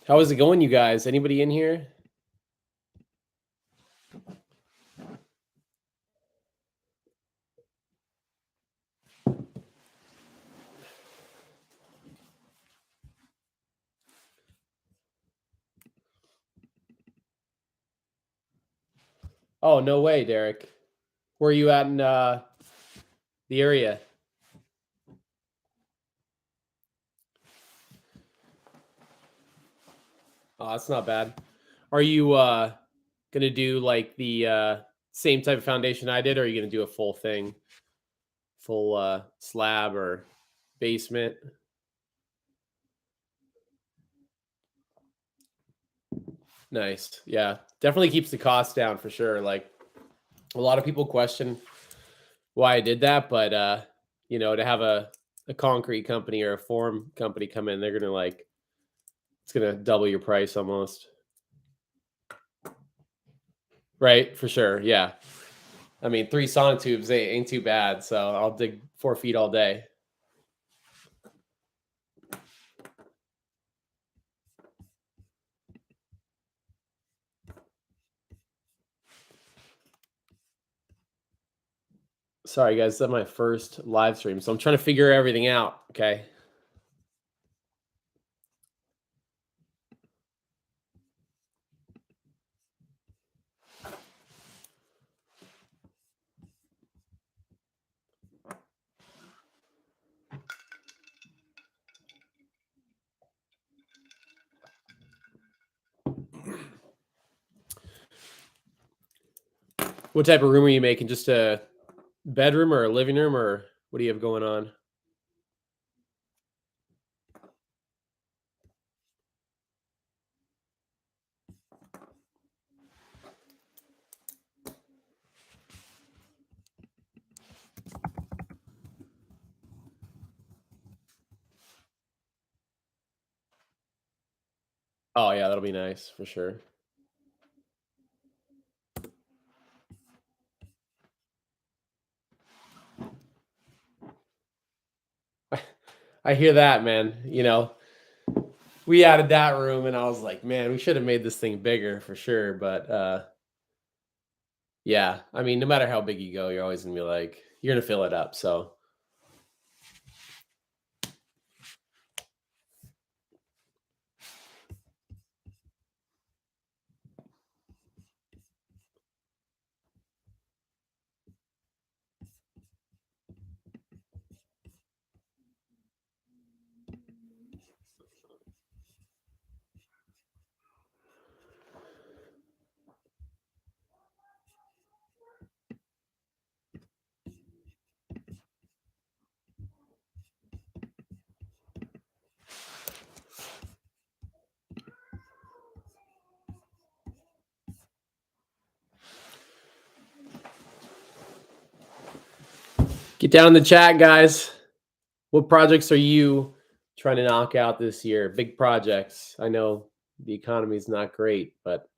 How is it going, you guys? Anybody in here? Oh, no way, Derek. Where are you at in the area? Oh, that's not bad. Are you gonna do like the same type of foundation I did, or are you gonna do a full thing, full slab or basement? Nice. Yeah, definitely keeps the cost down for sure. Like a lot of people question why I did that, but to have a concrete company or a form company come in, they're gonna like it's gonna double your price almost. Right, for sure. Yeah. I mean, 3 sonotubes ain't too bad, so I'll dig 4 feet all day. Sorry, guys, that's my first live stream, so I'm trying to figure everything out, okay? What type of room are you making? Just a bedroom or a living room, or what do you have going on? Oh, yeah, that'll be nice for sure. I hear that, man. We added that room and I was like, "Man, we should have made this thing bigger for sure," but, yeah, I mean, no matter how big you go, you're always gonna be like you're gonna fill it up, so get down in the chat, guys. What projects are you trying to knock out this year? Big projects. I know the economy is not great, but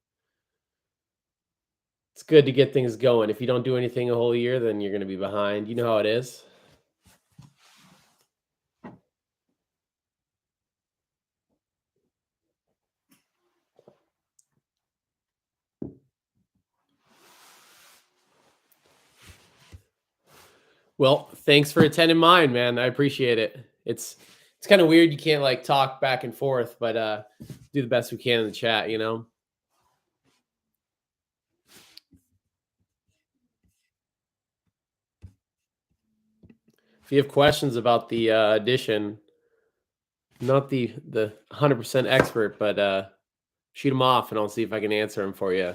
it's good to get things going. If you don't do anything a whole year, then you're going to be behind. You know how it is. Well, thanks for attending mine, man. I appreciate it. It's kind of weird you can't like talk back and forth, but do the best we can in the chat. If you have questions about the addition, not the 100% expert, but shoot them off and I'll see if I can answer them for you.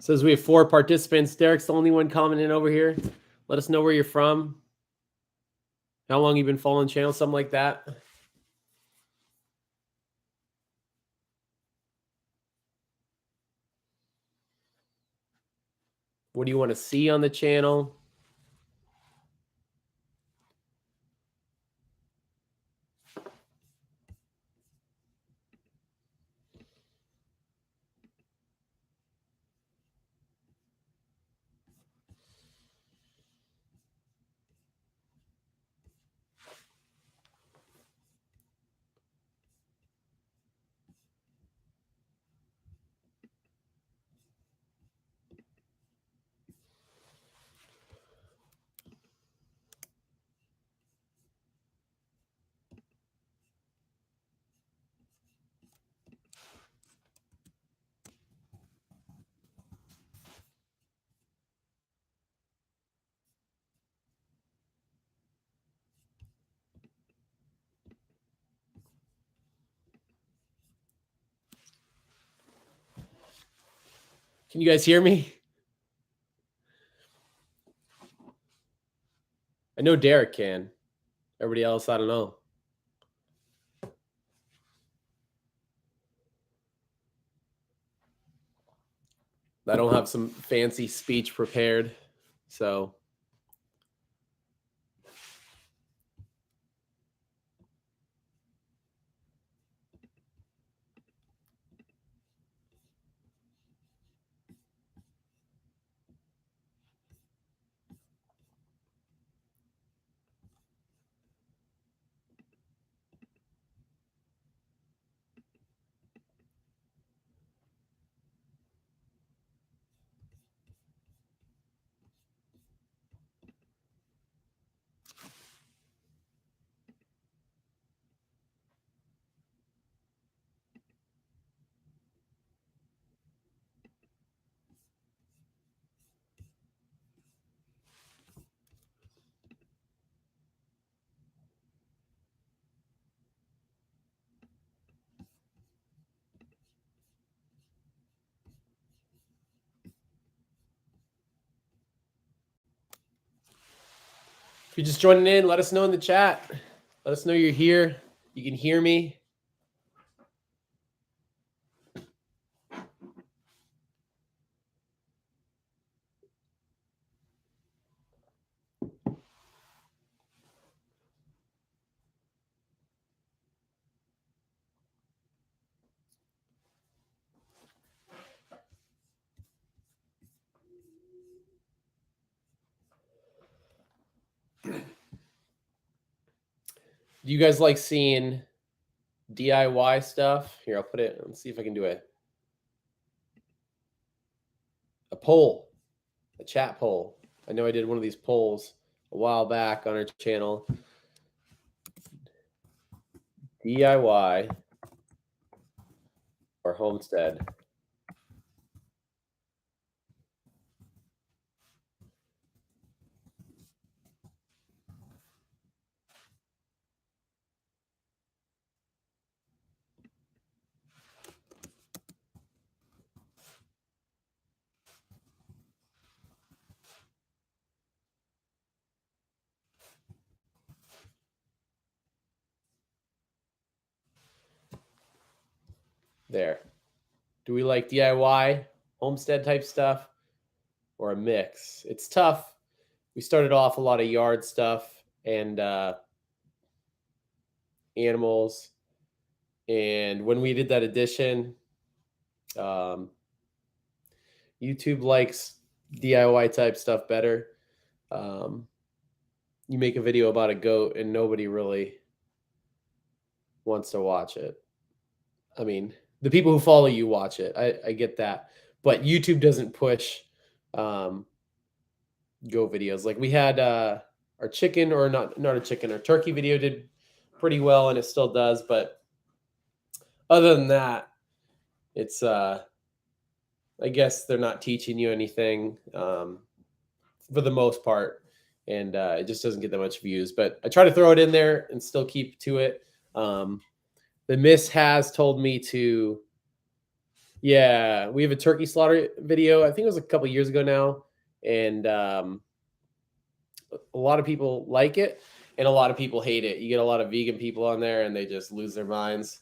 Says we have 4 participants. Derek's the only one commenting over here. Let us know where you're from. How long you've been following the channel, something like that. What do you want to see on the channel? Can you guys hear me? I know Derek can. Everybody else, I don't know. I don't have some fancy speech prepared, so. If you're just joining in, let us know in the chat. Let us know you're here. You can hear me. Do you guys like seeing DIY stuff? Here, I'll put it. Let's see if I can do it. A poll, a chat poll. I know I did one of these polls a while back on our channel. DIY or homestead? There. Do we like DIY, homestead type stuff, or a mix? It's tough. We started off a lot of yard stuff and animals. And when we did that addition, YouTube likes DIY type stuff better. You make a video about a goat and nobody really wants to watch it. I mean, the people who follow you watch it. I get that. But YouTube doesn't push goat videos. Like we had our chicken, or not a chicken, our turkey video did pretty well and it still does. But other than that, it's I guess they're not teaching you anything for the most part, and it just doesn't get that much views. But I try to throw it in there and still keep to it. The miss has told me to, yeah, we have a turkey slaughter video. I think it was a couple years ago now, and a lot of people like it, and a lot of people hate it. You get a lot of vegan people on there, and they just lose their minds.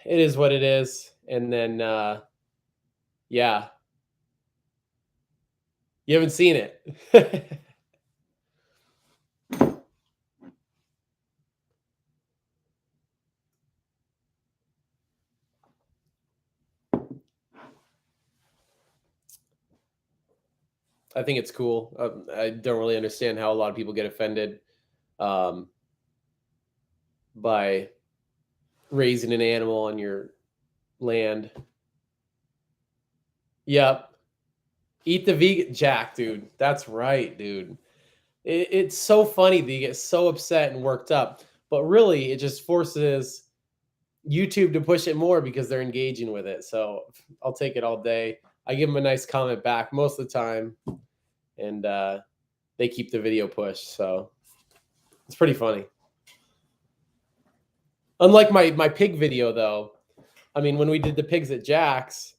It is what it is, and then yeah, you haven't seen it. I think it's cool. I don't really understand how a lot of people get offended by raising an animal on your land. Yep. Eat the vegan Jack, dude. That's right, dude. It's so funny that you get so upset and worked up, but really it just forces YouTube to push it more because they're engaging with it. So I'll take it all day. I give them a nice comment back most of the time, and they keep the video pushed. So it's pretty funny. Unlike my pig video, though, I mean, when we did the pigs at Jack's,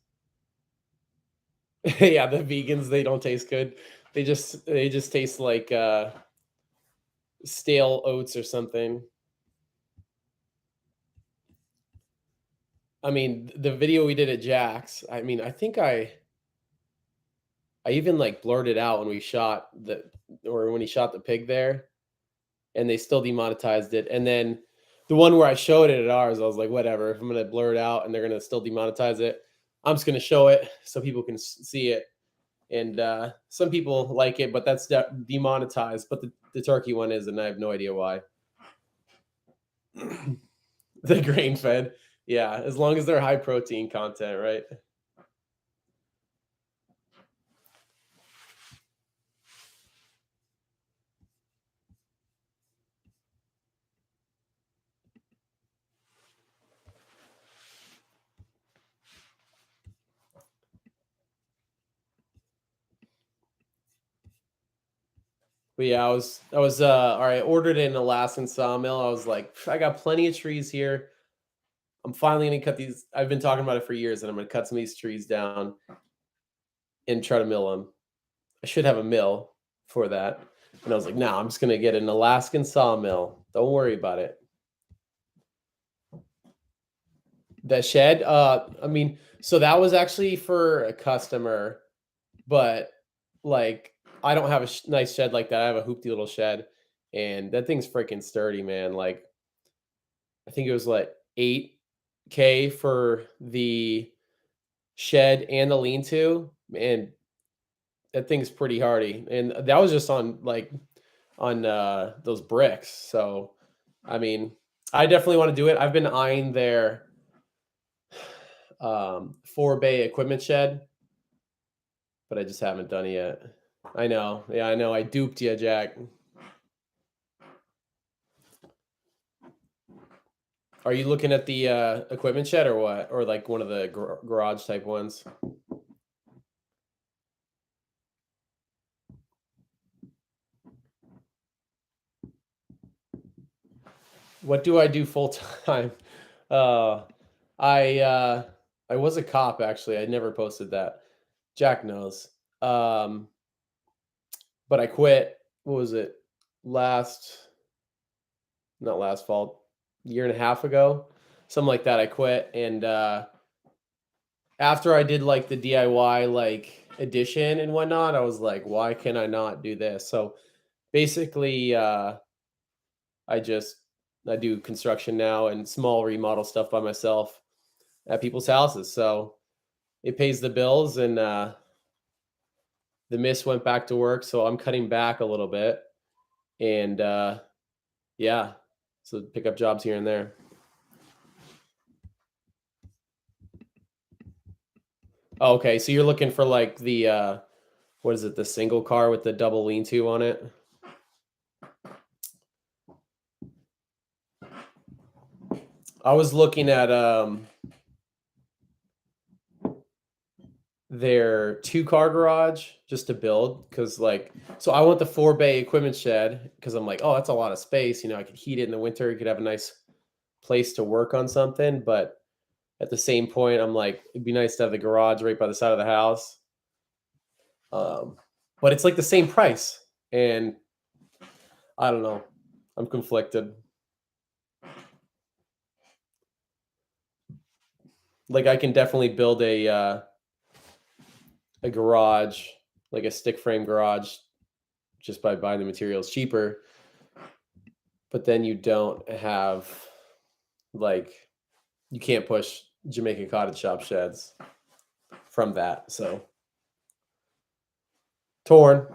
Yeah, the vegans, they don't taste good. They just taste like stale oats or something. I mean, the video we did at Jack's, I mean, I even like blurted out when we shot the or when he shot the pig there, and they still demonetized it. And then the one where I showed it at ours, I was like, whatever, if I'm gonna blur it out and they're gonna still demonetize it, I'm just gonna show it so people can see it. And some people like it, but that's demonetized. But the turkey one is, and I have no idea why. The grain fed, yeah, as long as they're high protein content, right? But yeah, all right. I ordered an Alaskan sawmill. I was like, I got plenty of trees here. I'm finally gonna cut these. I've been talking about it for years, and I'm gonna cut some of these trees down and try to mill them. I should have a mill for that. And I was like, no, I'm just gonna get an Alaskan sawmill. Don't worry about it. The shed, I mean, so that was actually for a customer, but like I don't have a nice shed like that. I have a hoopty little shed, and that thing's freaking sturdy, man. Like I think it was like 8K for the shed and the lean-to, and that thing's pretty hardy. And that was just on like on those bricks. So I mean, I definitely want to do it. I've been eyeing their 4 bay equipment shed, but I just haven't done it yet. I know. Yeah, I know. I duped you, Jack. Are you looking at the equipment shed or what? Or like one of the garage type ones? What do I do full time? Uh, I uh, I was a cop actually. I never posted that. Jack knows. Um, but I quit. What was it? Last, not last fall, year and a half ago, something like that. I quit, and after I did like the DIY like addition and whatnot, I was like, why can I not do this? So basically, I just I do construction now and small remodel stuff by myself at people's houses. So it pays the bills, and the miss went back to work, so I'm cutting back a little bit, and yeah, so pick up jobs here and there. Oh, okay, so you're looking for like the what is it, the single car with the double lean-to on it? I was looking at their 2-car garage just to build, because like so I want the 4 bay equipment shed because I'm like, oh, that's a lot of space. I could heat it in the winter. You could have a nice place to work on something, but at the same point, I'm like, it'd be nice to have the garage right by the side of the house. Um, but it's like the same price, and I don't know. I'm conflicted. Like I can definitely build a garage, like a stick frame garage, just by buying the materials cheaper. But then you don't have like you can't push Jamaican cottage shop sheds from that. So torn.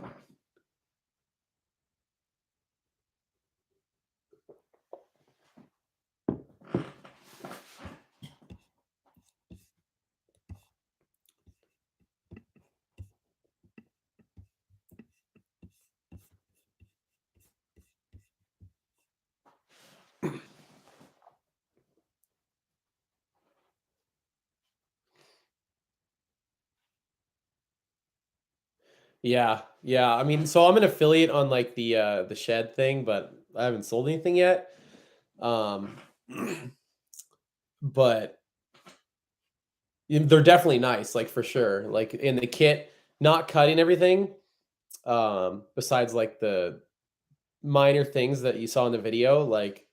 Yeah, yeah. I mean, so I'm an affiliate on like the shed thing, but I haven't sold anything yet. Um, but They're definitely nice, like, for sure. Like, in the kit, not cutting everything, besides, like, the minor things that you saw in the video, like,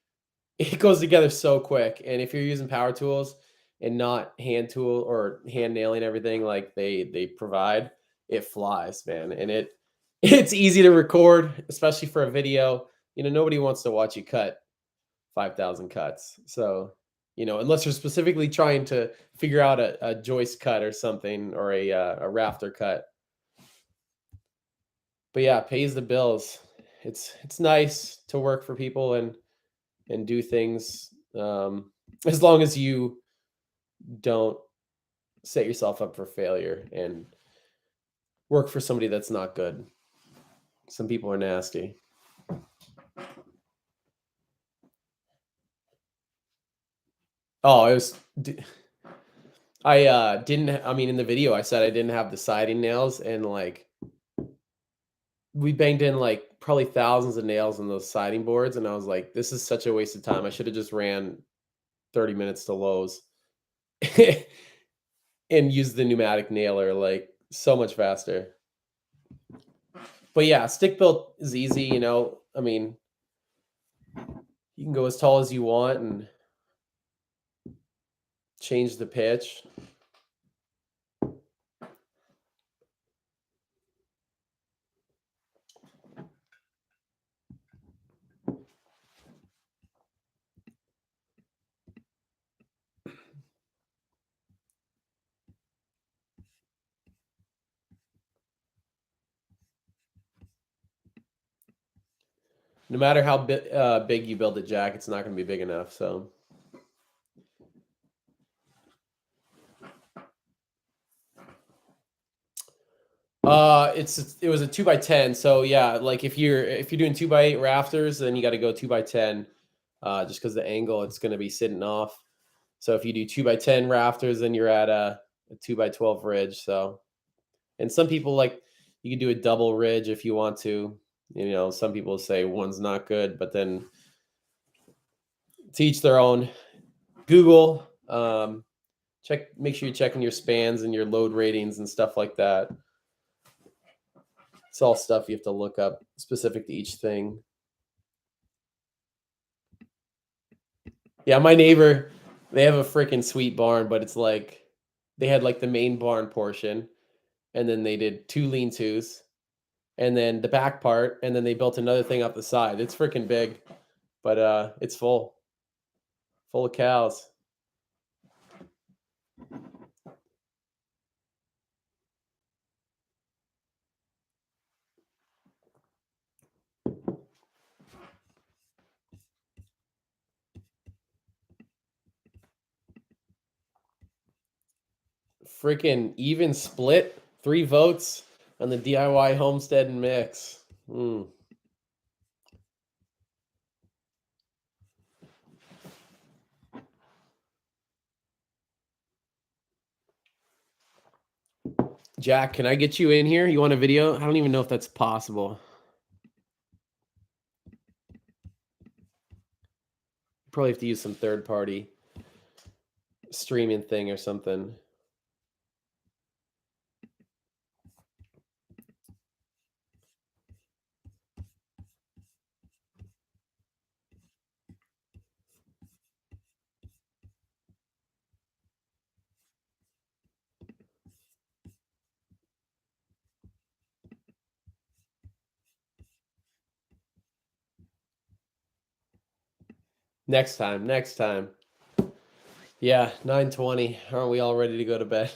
it goes together so quick, and if you're using power tools and not hand tool or hand nailing everything like they provide, it flies, man, and it's easy to record, especially for a video. Nobody wants to watch you cut 5,000 cuts. So, unless you're specifically trying to figure out a joist cut or something or a rafter cut. But yeah, pays the bills. It's nice to work for people and do things, as long as you don't set yourself up for failure and work for somebody that's not good. Some people are nasty. Oh, it was. I didn't. I mean, in the video, I said I didn't have the siding nails, and like we banged in like probably thousands of nails on those siding boards, and I was like, this is such a waste of time. I should have just ran 30 minutes to Lowe's and used the pneumatic nailer, like so much faster. But yeah, stick built is easy. I mean, you can go as tall as you want and change the pitch. No matter how big you build the jack, it's not going to be big enough. So, it was a 2x10. So yeah, like if you're doing 2x8 rafters, then you got to go 2x10, just because the angle it's going to be sitting off. So if you do 2x10 rafters, then you're at a 2x12 ridge. So, and some people like you can do a double ridge if you want to. Some people say one's not good, but then to each their own. Google, make sure you're checking your spans and your load ratings and stuff like that. It's all stuff you have to look up specific to each thing. Yeah, my neighbor, they have a freaking sweet barn, but it's like they had like the main barn portion, and then they did two lean-tos, and then the back part, and then they built another thing up the side. It's freaking big, but it's full of cows. Freaking even split, 3 votes on the DIY homestead and mix. Jack, can I get you in here? You want a video? I don't even know if that's possible. Probably have to use some third party streaming thing or something. Next time, next time. Yeah, 9:20. Aren't we all ready to go to bed?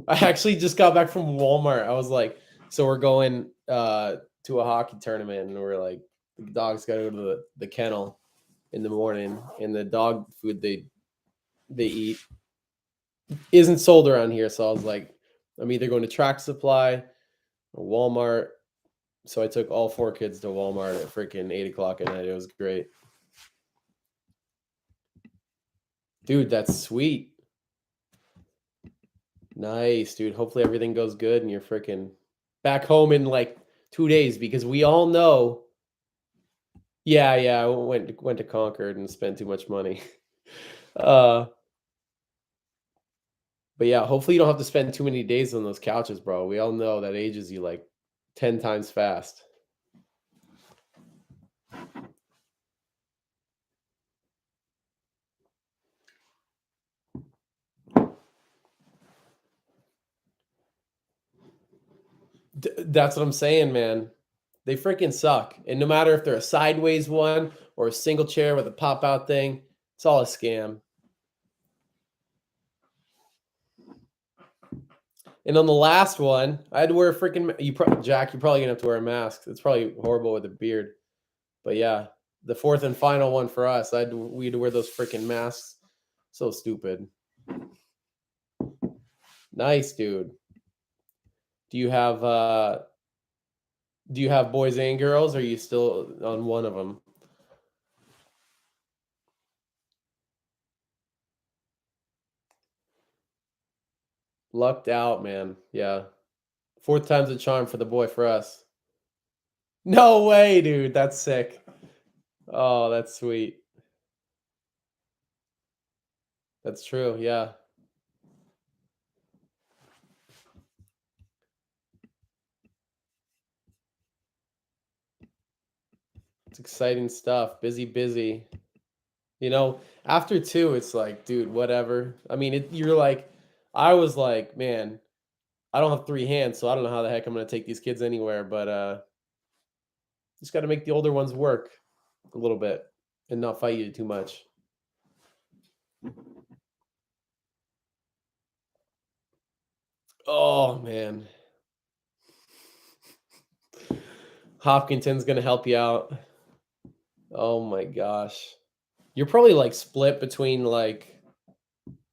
I actually just got back from Walmart. I was like, so we're going to a hockey tournament, and we're like, the dog's got to go to the kennel in the morning, and the dog food they eat isn't sold around here. So I was like, I'm either going to Track Supply or Walmart. So I took all 4 kids to Walmart at freaking 8 o'clock at night. It was great. Dude, that's sweet. Nice, dude. Hopefully everything goes good and you're freaking back home in like 2 days, because we all know. Yeah, I went to Concord and spent too much money. Uh But yeah, hopefully you don't have to spend too many days on those couches, bro. We all know that ages you like 10 times fast. That's what I'm saying, man. They freaking suck. And no matter if they're a sideways one or a single chair with a pop out thing, it's all a scam. And on the last one, I had to wear a freaking Jack. You're probably gonna have to wear a mask. It's probably horrible with a beard. But yeah, the fourth and final one for us, we had to wear those freaking masks. So stupid. Nice, dude. Do you have boys and girls? Or are you still on one of them? Lucked out, man. Yeah. Fourth time's a charm for the boy for us. No way, dude. That's sick. Oh, that's sweet. That's true. Yeah. It's exciting stuff. Busy, busy. After two, it's like, dude, whatever. I mean, you're like, I was like, man, I don't have three hands, so I don't know how the heck I'm gonna take these kids anywhere, but just got to make the older ones work a little bit and not fight you too much. Oh man, Hopkinton's gonna help you out. Oh my gosh, you're probably like split between like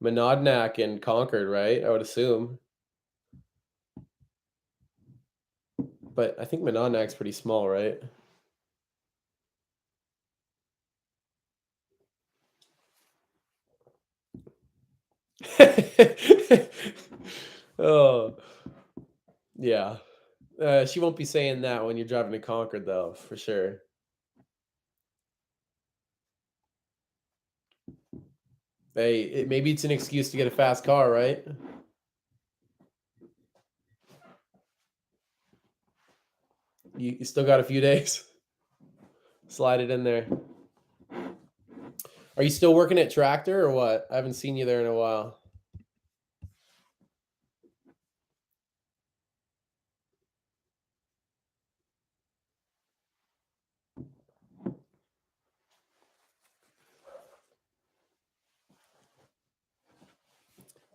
Monadnock and Concord, right? I would assume, but I think Monadnock's pretty small, right? Oh, yeah. She won't be saying that when you're driving to Concord, though, for sure. Hey, maybe it's an excuse to get a fast car, right? You still got a few days. Slide it in there. Are you still working at Tractor or what? I haven't seen you there in a while.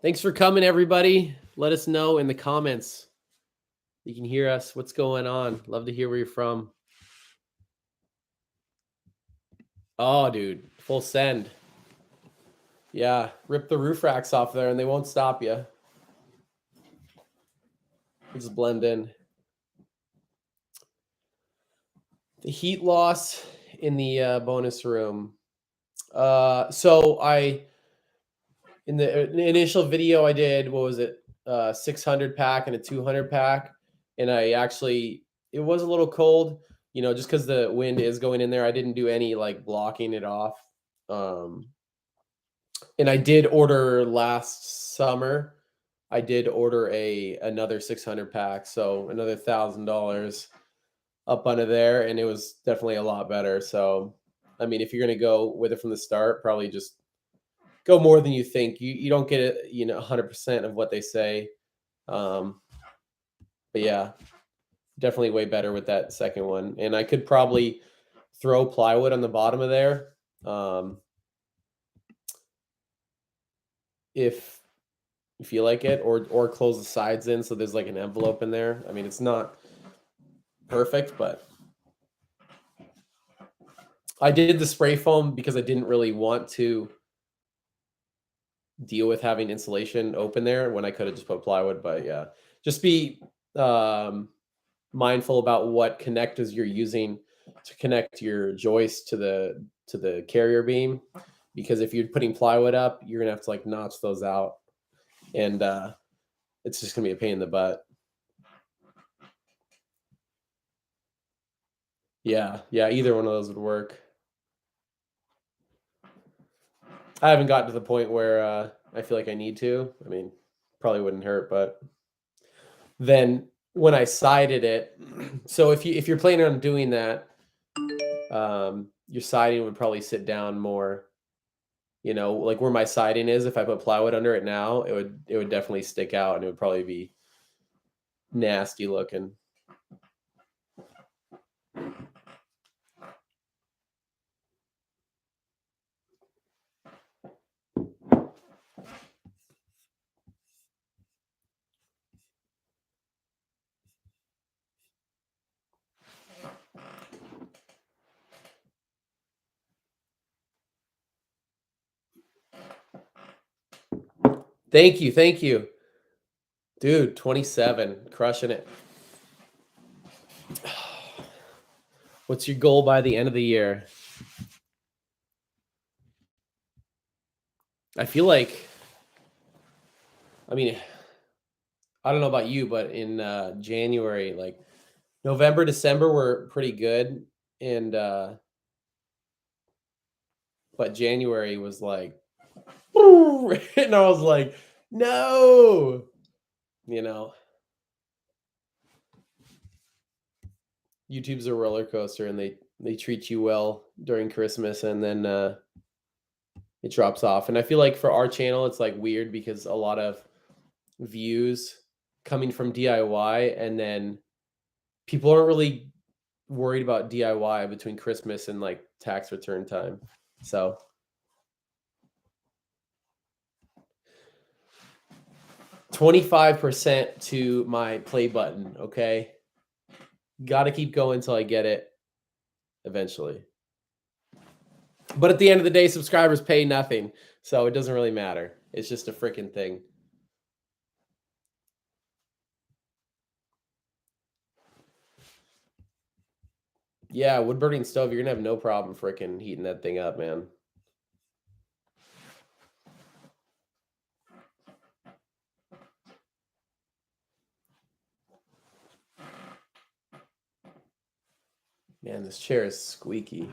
Thanks for coming, everybody. Let us know in the comments. You can hear us. What's going on? Love to hear where you're from. Oh, dude, full send. Yeah, rip the roof racks off there and they won't stop you. Just blend in. The heat loss in the bonus room. So in the initial video I did, what was it? 600 pack and a 200 pack. And it was a little cold, just because the wind is going in there. I didn't do any like blocking it off. And I did order last summer. I did order another 600 pack, so another $1,000 up under there, and it was definitely a lot better. So, I mean, if you're gonna go with it from the start, probably just go more than you think. You don't get it, 100% of what they say. Um, but yeah, definitely way better with that second one. And I could probably throw plywood on the bottom of there, if you feel like it, or close the sides in so there's like an envelope in there. I mean, it's not perfect, but I did the spray foam because I didn't really want to deal with having insulation open there when I could have just put plywood. But yeah, just be mindful about what connectors you're using to connect your joist to the carrier beam, because if you're putting plywood up, you're gonna have to like notch those out, and it's just gonna be a pain in the butt. Yeah, yeah, either one of those would work. I haven't gotten to the point where I feel like I need to. I mean, probably wouldn't hurt, but then when I sided it, so if you're planning on doing that, your siding would probably sit down more, like where my siding is. If I put plywood under it now, it would definitely stick out and it would probably be nasty looking. Thank you, thank you. Dude, 27, crushing it. What's your goal by the end of the year? I feel like, I mean, I don't know about you, but in January, like November, December were pretty good, and but January was like, and I was like, no, you know, YouTube's a roller coaster, and they treat you well during Christmas, and then it drops off. And I feel like for our channel, it's like weird because a lot of views coming from DIY, and then people aren't really worried about DIY between Christmas and like tax return time. So 25% to my play button, okay? Got to keep going until I get it eventually. But at the end of the day, subscribers pay nothing, so it doesn't really matter. It's just a freaking thing. Yeah, wood burning stove, you're gonna have no problem freaking heating that thing up, man. Man, this chair is squeaky.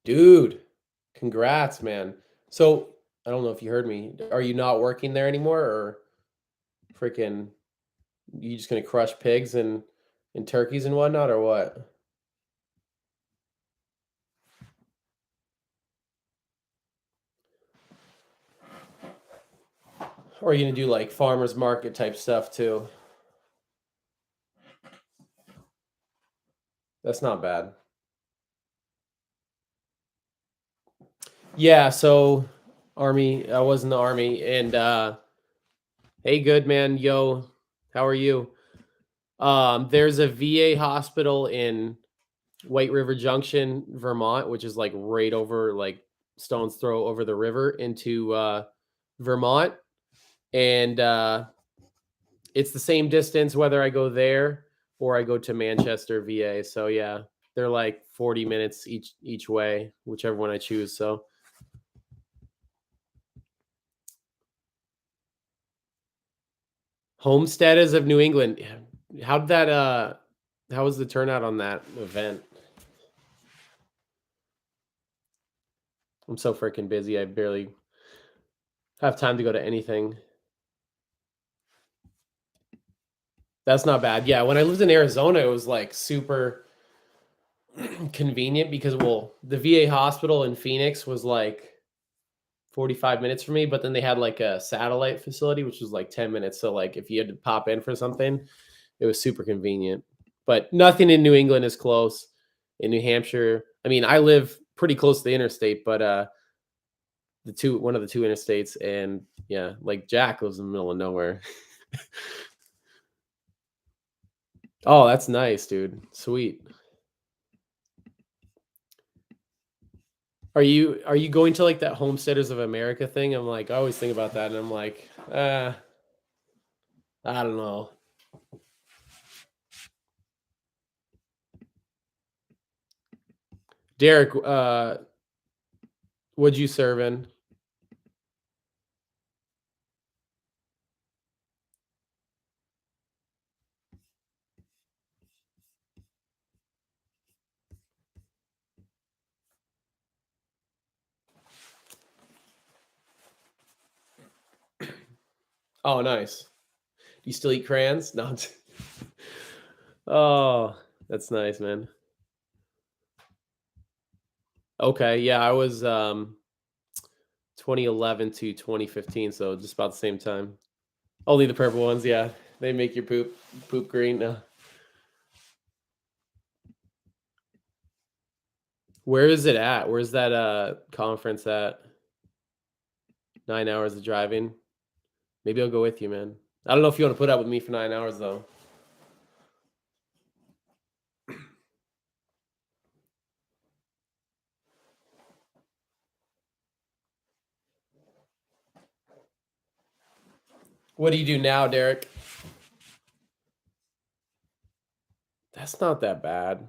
Dude, congrats, man. So, I don't know if you heard me. Are you not working there anymore, or freaking you just gonna crush pigs and turkeys and whatnot, or what? Or are you gonna do like farmers market type stuff too? That's not bad. Yeah, so army, I was in the army, and hey, good man, yo, how are you? There's a VA hospital in White River Junction, Vermont, which is like right over, like stone's throw over the river into Vermont, and it's the same distance whether I go there or I go to Manchester, VA. So yeah, they're like 40 minutes each way, whichever one I choose. So Homestead is of New England. How did that how was the turnout on that event? I'm so freaking busy. I barely have time to go to anything. That's not bad. Yeah, when I lived in Arizona, it was like super convenient because, well, the VA hospital in Phoenix was like 45 minutes for me, but then they had like a satellite facility, which was like 10 minutes. So like if you had to pop in for something, it was super convenient. But nothing in New England is close. In New Hampshire, I mean, I live pretty close to the interstate, but one of the two interstates, and yeah, like Jack lives in the middle of nowhere. Oh, that's nice, dude. Sweet. Are you going to like that Homesteaders of America thing? I'm like, I always think about that, and I'm like, I don't know. Derek, what'd you serve in? Oh, nice. Do you still eat crayons? No. Oh, that's nice, man. Okay, yeah, I was 2011 to 2015, so just about the same time. Only the purple ones, yeah. They make your poop green. No. Where is it at? Where's that conference at? 9 hours of driving. Maybe I'll go with you, man. I don't know if you want to put up with me for 9 hours though. What do you do now, Derek? That's not that bad.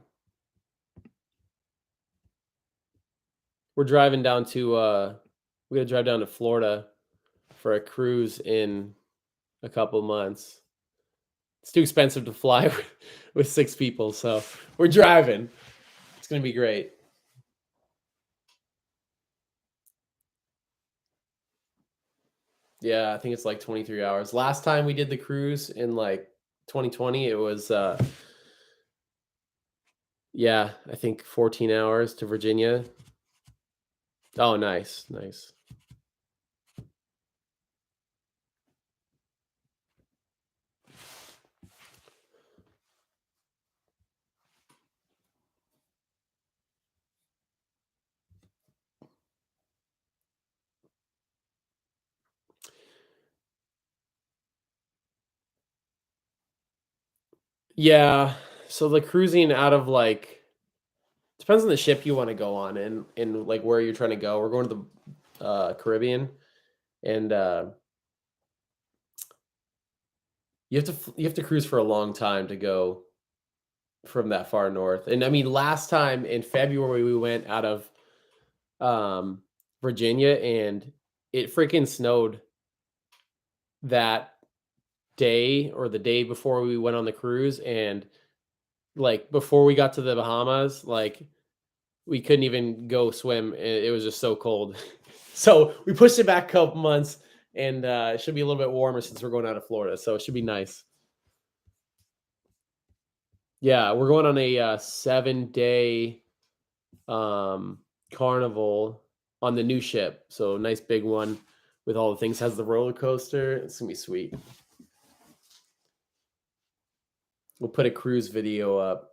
We're driving down to we gotta drive down to Florida for a cruise in a couple months. It's too expensive to fly with 6 people, so we're driving. It's gonna be great. Yeah, I think it's like 23 hours. Last time we did the cruise in like 2020, it was yeah, I think 14 hours to Virginia. Oh, nice, nice. Yeah, so the cruising out of like depends on the ship you want to go on and like where you're trying to go. We're going to the Caribbean, and you have to cruise for a long time to go from that far north. And I mean, last time in February we went out of um, Virginia, and it freaking snowed that day or the day before we went on the cruise, and like before we got to the Bahamas, like we couldn't even go swim. It was just so cold. So we pushed it back a couple months, and it should be a little bit warmer since we're going out of Florida. So it should be nice. Yeah, we're going on a 7 day um, carnival on the new ship. So nice big one with all the things. Has the roller coaster. It's gonna be sweet. We'll put a cruise video up.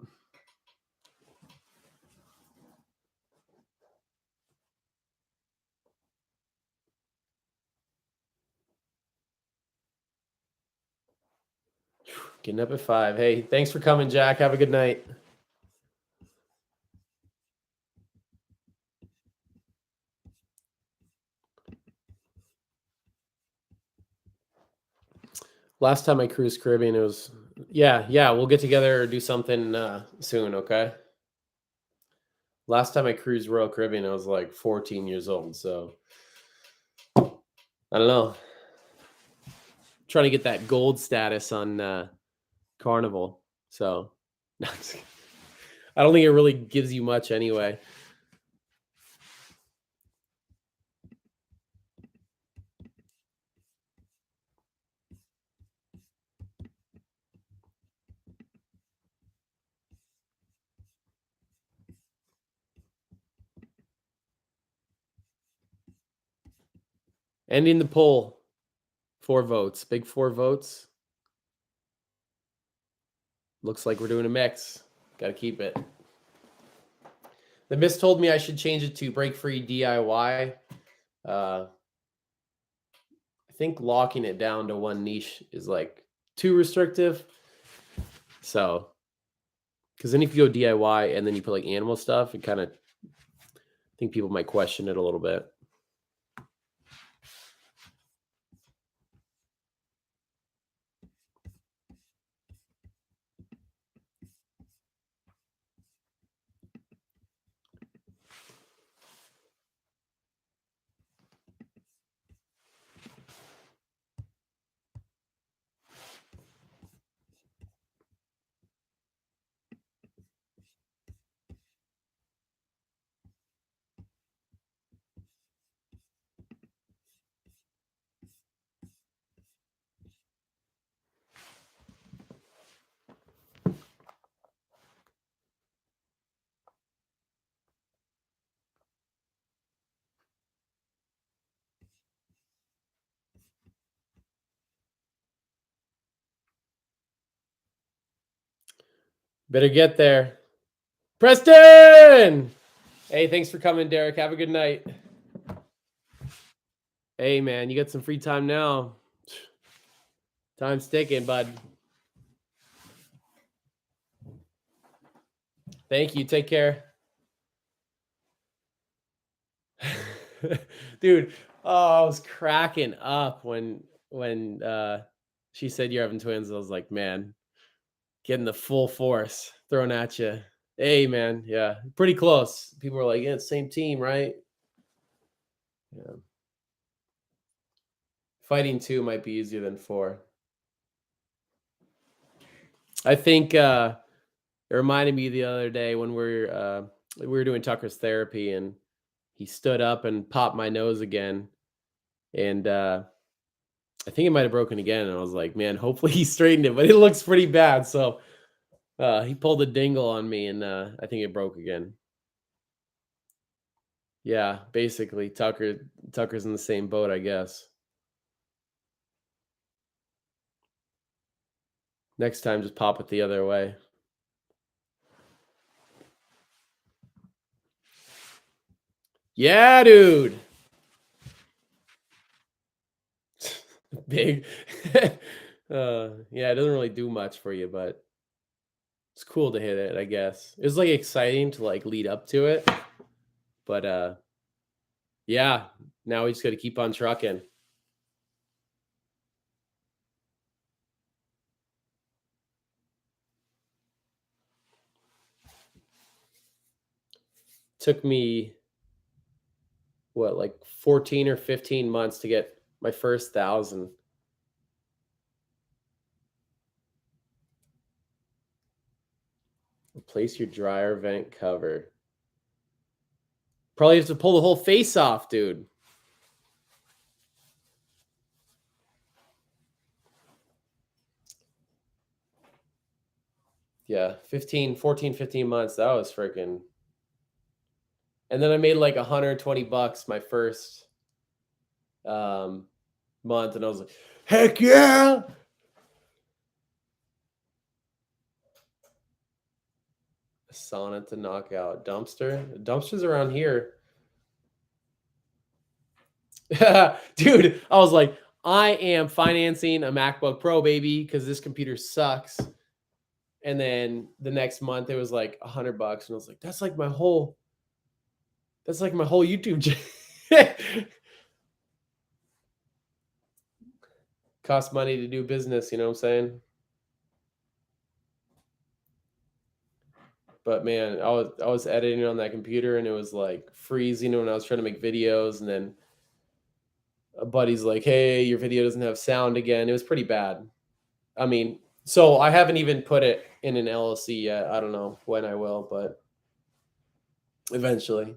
Getting up at 5. Hey, thanks for coming, Jack. Have a good night. Last time I cruised Caribbean, it was yeah, yeah. We'll get together or do something soon. Okay. Last time I cruised Royal Caribbean, I was like 14 years old. So I don't know. Trying to get that gold status on Carnival. So I don't think it really gives you much anyway. Ending the poll, 4 votes, big 4 votes. Looks like we're doing a mix. Got to keep it. The Mist told me I should change it to break free DIY. I think locking it down to one niche is like too restrictive. So, because then if you go DIY and then you put like animal stuff, it kind of, I think people might question it a little bit. Better get there. Preston! Hey, thanks for coming, Derek. Have a good night. Hey, man, you got some free time now. Time's ticking, bud. Thank you. Take care. Dude, oh, I was cracking up when she said you're having twins. I was like, man, getting the full force thrown at you. Hey, man, yeah, pretty close. People were like, yeah, it's same team, right? Yeah. Fighting two might be easier than four. I think it reminded me the other day when we were doing Tucker's therapy and he stood up and popped my nose again. And I think it might have broken again. And I was like, man, hopefully he straightened it, but it looks pretty bad. So he pulled a dingle on me and I think it broke again. Yeah, basically Tucker's in the same boat, I guess. Next time just pop it the other way. Yeah, dude. Big. Yeah, it doesn't really do much for you, but it's cool to hit it, I guess. It was like exciting to like lead up to it, but yeah, now we just got to keep on trucking. Took me what, like 14 or 15 months to get my first 1,000. Replace your dryer vent cover. Probably have to pull the whole face off, dude. Yeah, 15 months. That was freaking. And then I made like $120 my first um month and I was like, "Heck yeah." Sauna to knock out. Dumpsters around here. Dude, I was like, I am financing a MacBook Pro, baby, because this computer sucks. And then the next month it was like $100, and I was like, that's like my whole YouTube channel. Costs money to do business, you know what I'm saying? But man, I was editing on that computer and it was like freezing when I was trying to make videos, and then a buddy's like, "Hey, your video doesn't have sound again." It was pretty bad. I mean, so I haven't even put it in an LLC yet. I don't know when I will, but eventually.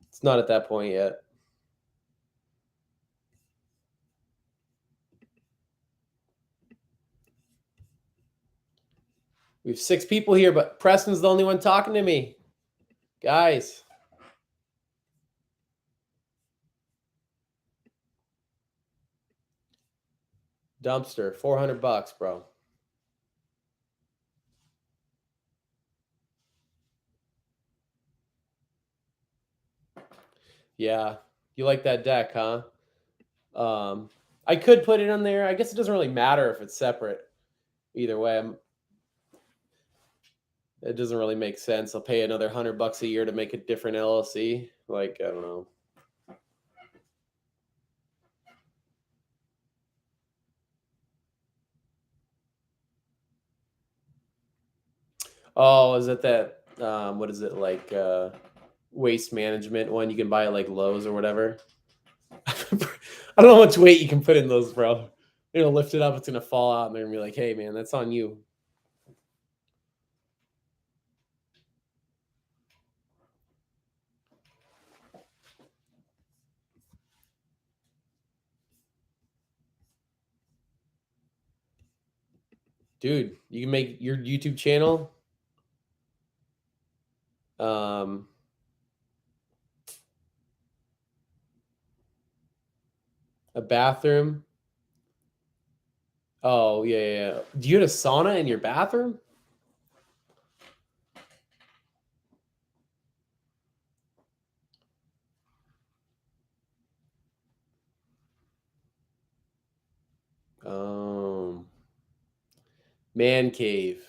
It's not at that point yet. We have 6 people here, but Preston's the only one talking to me. Guys, dumpster, $400, bro. Yeah, you like that deck, huh? I could put it on there. I guess it doesn't really matter if it's separate. Either way, it doesn't really make sense. I'll pay another $100 a year to make a different LLC. Like, I don't know. Oh, is it that? What is it like? Waste management one you can buy at like Lowe's or whatever. I don't know how much weight you can put in those, bro. You're gonna lift it up, it's gonna fall out, and they're gonna be like, "Hey, man, that's on you." Dude, you can make your YouTube channel um a bathroom, Oh, yeah, yeah, yeah. Do you have a sauna in your bathroom? Um, Man cave.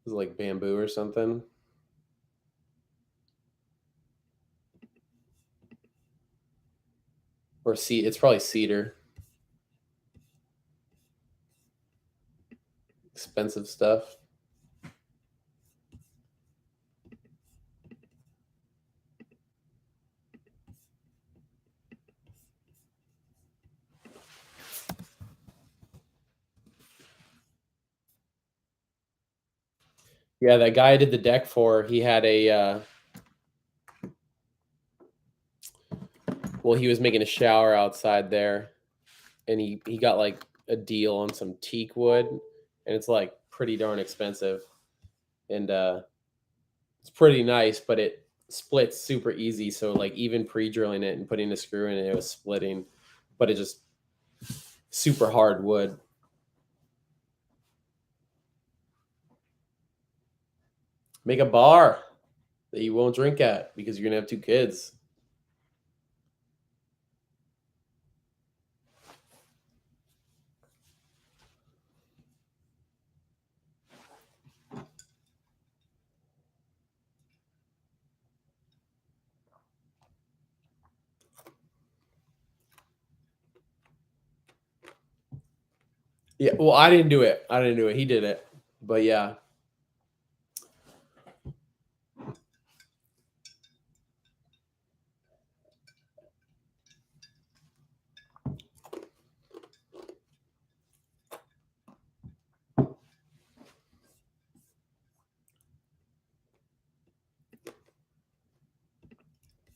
Is it like bamboo or something? Or it's probably cedar. Expensive stuff. Yeah, that guy I did the deck for, he had well, he was making a shower outside there, and he got like a deal on some teak wood, and it's like pretty darn expensive. And it's pretty nice, but it splits super easy. So like even pre-drilling it and putting a screw in it, it was splitting, but it just super hard wood. Make a bar that you won't drink at because you're gonna have two kids. Yeah, well, I didn't do it. I didn't do it. He did it. But yeah,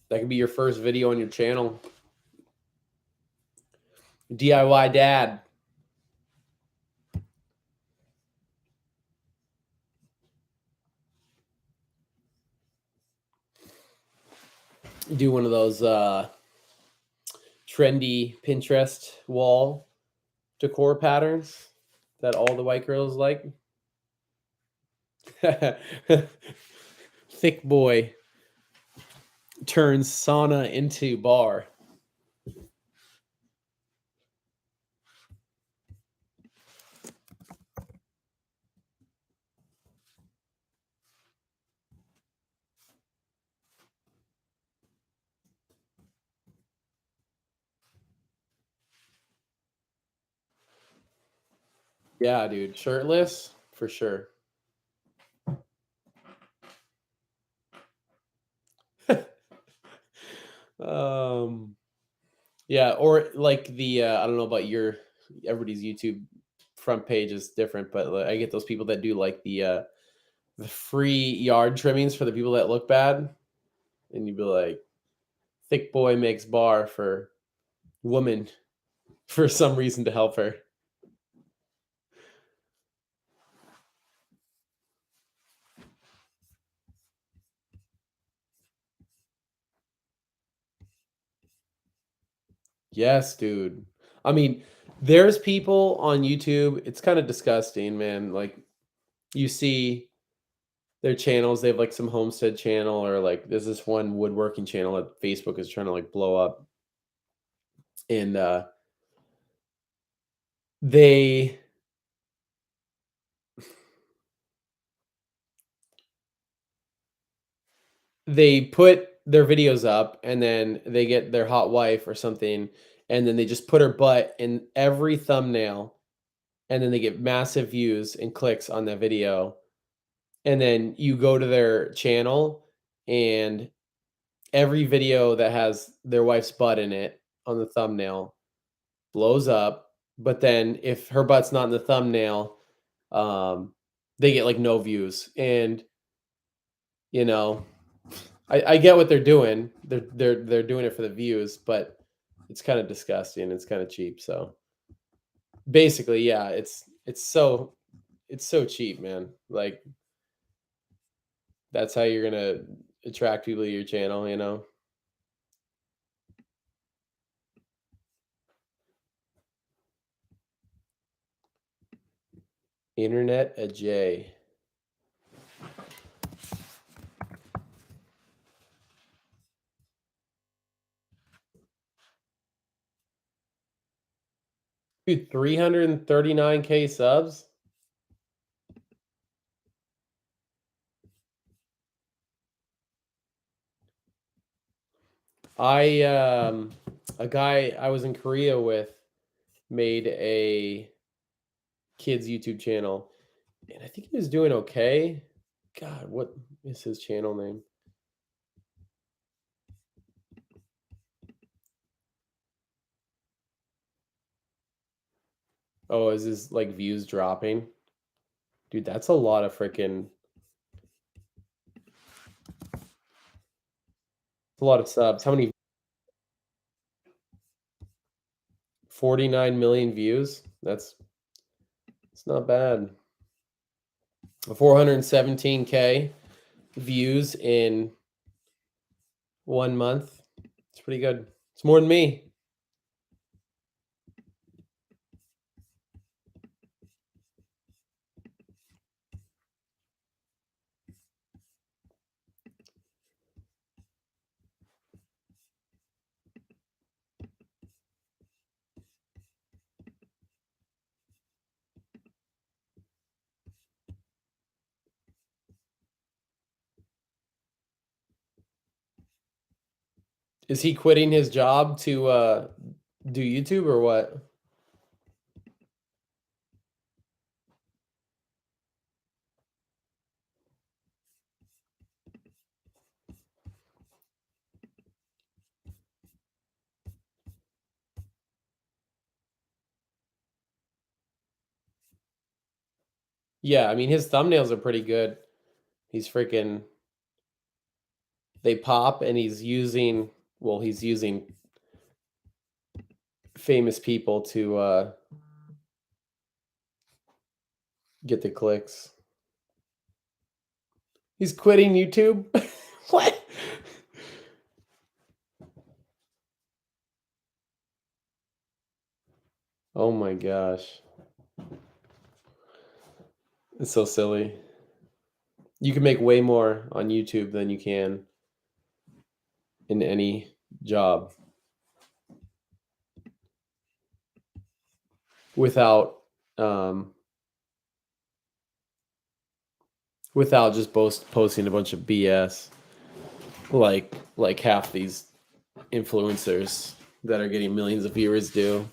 that could be your first video on your channel. DIY dad. Do one of those trendy Pinterest wall decor patterns that all the white girls like. Thick boy turns sauna into bar. Yeah, dude, shirtless for sure. um, yeah, or like the I don't know about your everybody's YouTube front page is different, but like, I get those people that do like the free yard trimmings for the people that look bad, and you'd be like, thick boy makes bar for woman for some reason to help her. Yes, dude. I mean, there's people on YouTube. It's kind of disgusting, man. Like you see their channels, they have like some homestead channel or like there's this one woodworking channel that Facebook is trying to like blow up. And they they put their videos up and then they get their hot wife or something and then they just put her butt in every thumbnail and then they get massive views and clicks on that video. And then you go to their channel and every video that has their wife's butt in it on the thumbnail blows up. But then if her butt's not in the thumbnail, um, they get like no views. And you know, I get what they're doing. They're doing it for the views, but it's kind of disgusting. It's kind of cheap. So basically, yeah, it's so cheap, man. Like that's how you're gonna attract people to your channel, you know? Internet a J. Dude, 339K subs? I a guy I was in Korea with made a kids YouTube channel and I think he was doing okay. God, what is his channel name? Oh, is his like views dropping? Dude, that's a lot of freaking a lot of subs. How many 49 million views? That's it's not bad. 417K views in 1 month. It's pretty good. It's more than me. Is he quitting his job to do YouTube or what? Yeah, I mean his thumbnails are pretty good. He's freaking they pop and he's using famous people to get the clicks. He's quitting YouTube? What? Oh my gosh. It's so silly. You can make way more on YouTube than you can in any job without um without just posting a bunch of BS like half these influencers that are getting millions of viewers do.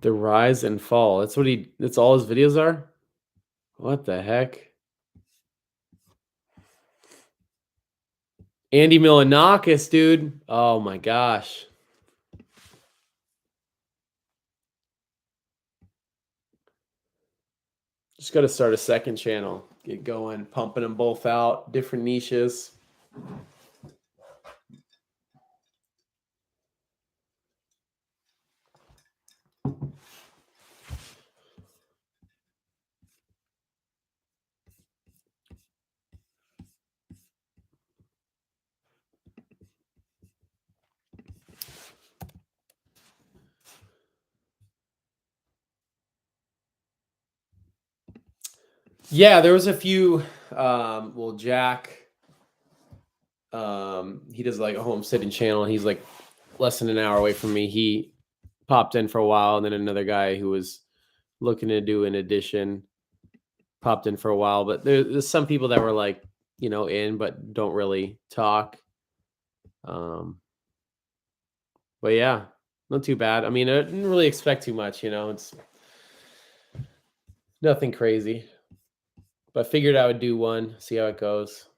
The rise and fall. That's all his videos are? What the heck? Andy Milonakis, dude. Oh my gosh. Just got to start a second channel. Get going, pumping them both out, different niches. Yeah, there was a few. Well, Jack, he does like a homesteading channel. He's like less than an hour away from me. He popped in for a while, and then another guy who was looking to do an addition popped in for a while. But there's some people that were like, in but don't really talk. Um, but yeah, not too bad. I mean, I didn't really expect too much. It's nothing crazy. But figured I would do one, see how it goes.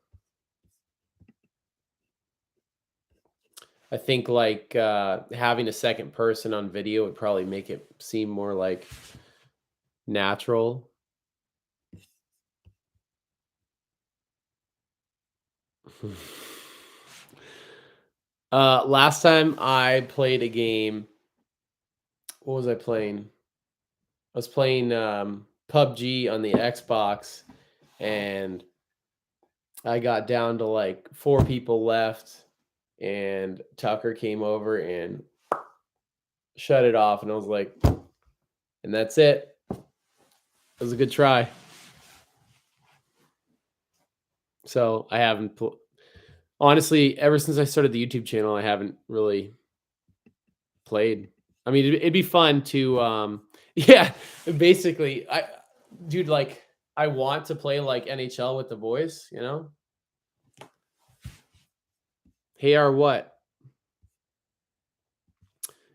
I think like having a second person on video would probably make it seem more like natural. Last time I played a game, what was I playing? I was playing PUBG on the Xbox, and I got down to like 4 people left, and Tucker came over and shut it off, and I was like, and that's it. It was a good try. So I haven't honestly, ever since I started the YouTube channel, I haven't really played. I mean, it'd be fun to yeah, basically dude, like I want to play like NHL with the voice, you know? Hey, or what?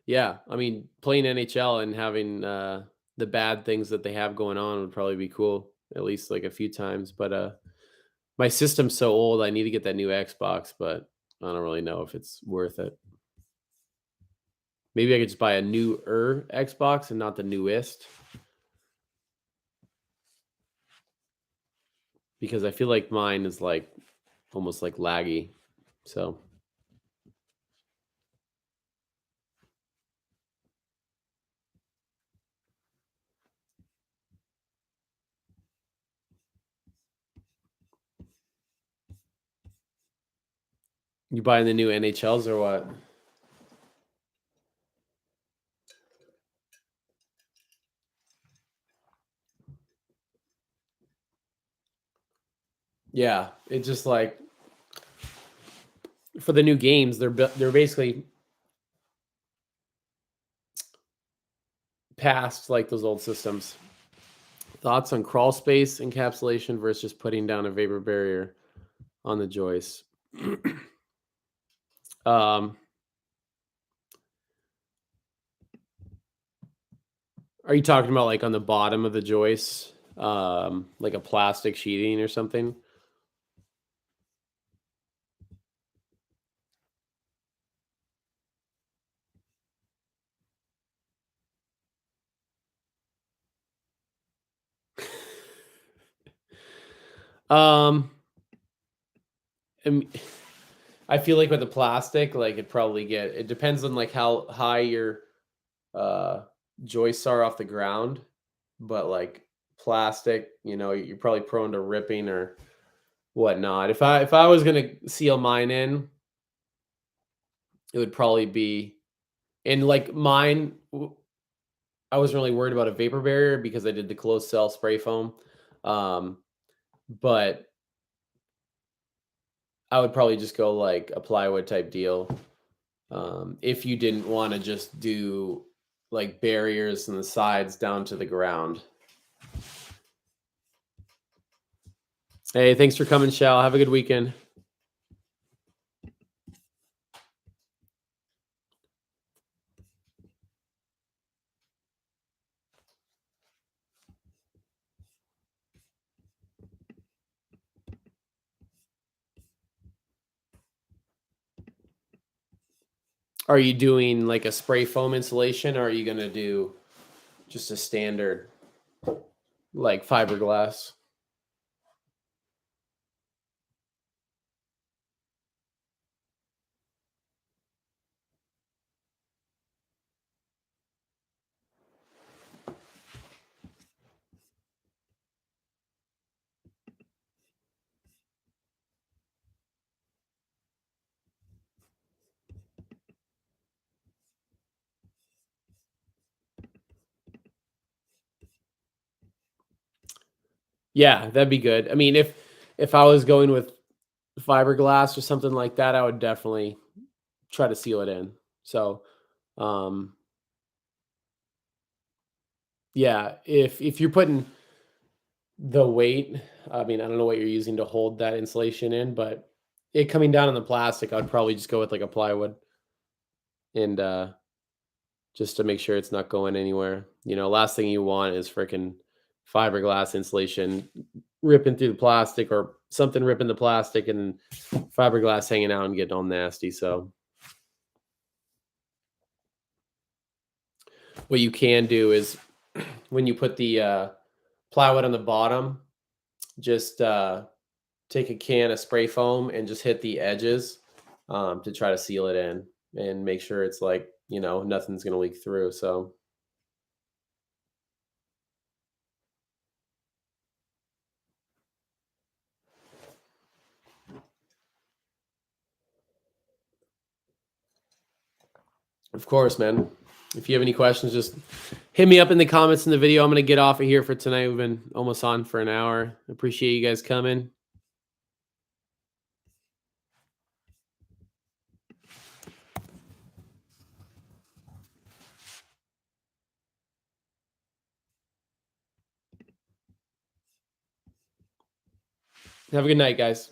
Yeah, I mean, playing NHL and having the bad things that they have going on would probably be cool at least like a few times, but my system's so old, I need to get that new Xbox, but I don't really know if it's worth it. Maybe I could just buy a newer Xbox and not the newest, because I feel like mine is like almost like laggy. So you buying the new NHLs or what? Yeah, it's just like for the new games, they're basically past like those old systems. Thoughts on crawl space encapsulation versus just putting down a vapor barrier on the joist? um, are you talking about like on the bottom of the joist, like a plastic sheeting or something? Um, I feel like with the plastic, like it depends on like how high your uh joists are off the ground, but like plastic, you're probably prone to ripping or whatnot. If I was gonna seal mine in, it would probably be and like mine. I wasn't really worried about a vapor barrier because I did the closed cell spray foam, um, but I would probably just go like a plywood type deal. If you didn't want to just do like barriers and the sides down to the ground. Hey, thanks for coming, Shal. Have a good weekend. Are you doing like a spray foam insulation, or are you gonna do just a standard like fiberglass? Yeah, that'd be good. I mean, if I was going with fiberglass or something like that, I would definitely try to seal it in. So, um, yeah, if you're putting the weight, I mean, I don't know what you're using to hold that insulation in, but it coming down on the plastic, I'd probably just go with like a plywood and just to make sure it's not going anywhere. Last thing you want is freaking fiberglass insulation ripping through the plastic or something ripping the plastic and fiberglass hanging out and getting all nasty. So what you can do is when you put the plywood on the bottom, just take a can of spray foam and just hit the edges to try to seal it in and make sure it's like, nothing's going to leak through. So, of course, man, if you have any questions, just hit me up in the comments in the video. I'm going to get off of here for tonight. We've been almost on for an hour. Appreciate you guys coming. Have a good night, guys.